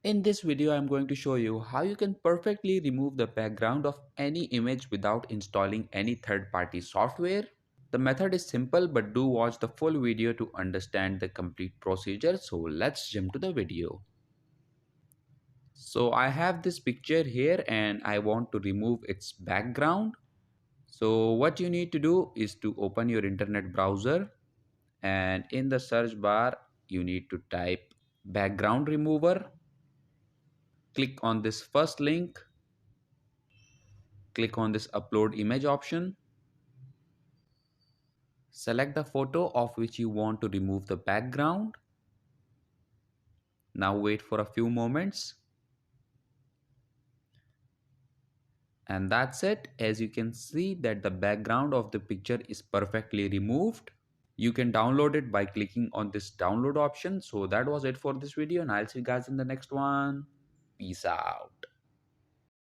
In this video, I'm going to show you how you can perfectly remove the background of any image without installing any third-party software. The method is simple, but do watch the full video to understand the complete procedure. So let's jump to the video. So I have this picture here and I want to remove its background. So what you need to do is to open your internet browser, and in the search bar you need to type background remover. Click on this first link. Click on this upload image option. Select the photo of which you want to remove the background. Now wait for a few moments. And that's it. As you can see that the background of the picture is perfectly removed. You can download it by clicking on this download option. So that was it for this video, and I'll see you guys in the next one. Peace out.